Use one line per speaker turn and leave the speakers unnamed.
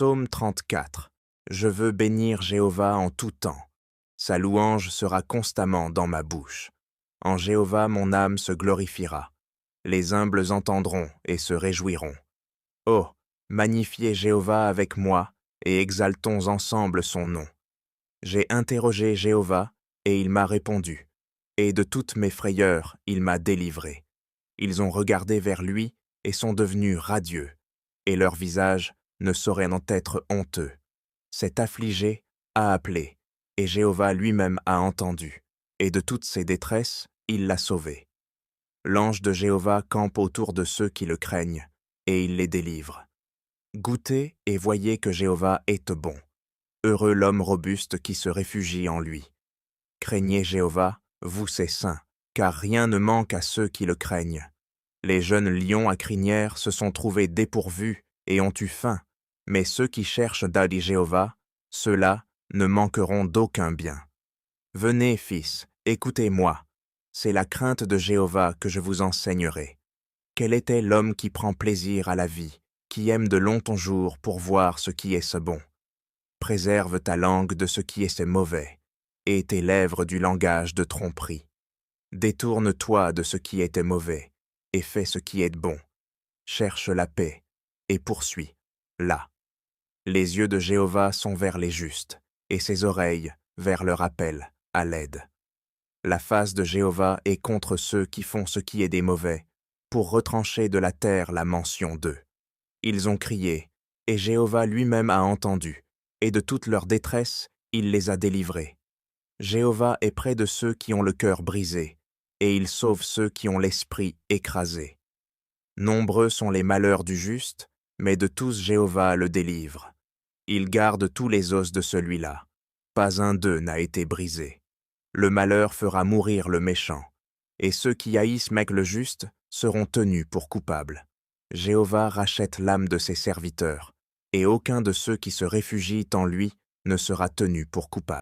Psaume 34. Je veux bénir Jéhovah en tout temps. Sa louange sera constamment dans ma bouche. En Jéhovah mon âme se glorifiera. Les humbles entendront et se réjouiront. Oh, magnifiez Jéhovah avec moi et exaltons ensemble son nom. J'ai interrogé Jéhovah et il m'a répondu, et de toutes mes frayeurs il m'a délivré. Ils ont regardé vers lui et sont devenus radieux, et leur visage ne saurait en être honteux. Cet affligé a appelé, et Jéhovah lui-même a entendu, et de toutes ses détresses il l'a sauvé. L'ange de Jéhovah campe autour de ceux qui le craignent, et il les délivre. Goûtez et voyez que Jéhovah est bon. Heureux l'homme robuste qui se réfugie en lui. Craignez Jéhovah, vous ses saints, car rien ne manque à ceux qui le craignent. Les jeunes lions à crinière se sont trouvés dépourvus et ont eu faim, mais ceux qui cherchent d'Ali Jéhovah, ceux-là ne manqueront d'aucun bien. Venez, fils, écoutez-moi. C'est la crainte de Jéhovah que je vous enseignerai. Quel était l'homme qui prend plaisir à la vie, qui aime de long ton jour pour voir ce qui est ce bon? Préserve ta langue de ce qui est ce mauvais, et tes lèvres du langage de tromperie. Détourne-toi de ce qui est mauvais, et fais ce qui est bon. Cherche la paix, et poursuis-la. Les yeux de Jéhovah sont vers les justes, et ses oreilles vers leur appel à l'aide. La face de Jéhovah est contre ceux qui font ce qui est des mauvais, pour retrancher de la terre la mention d'eux. Ils ont crié, et Jéhovah lui-même a entendu, et de toute leur détresse, il les a délivrés. Jéhovah est près de ceux qui ont le cœur brisé, et il sauve ceux qui ont l'esprit écrasé. Nombreux sont les malheurs du juste, mais de tous Jéhovah le délivre. Il garde tous les os de celui-là. Pas un d'eux n'a été brisé. Le malheur fera mourir le méchant, et ceux qui haïssent mec le juste seront tenus pour coupables. Jéhovah rachète l'âme de ses serviteurs, et aucun de ceux qui se réfugient en lui ne sera tenu pour coupable.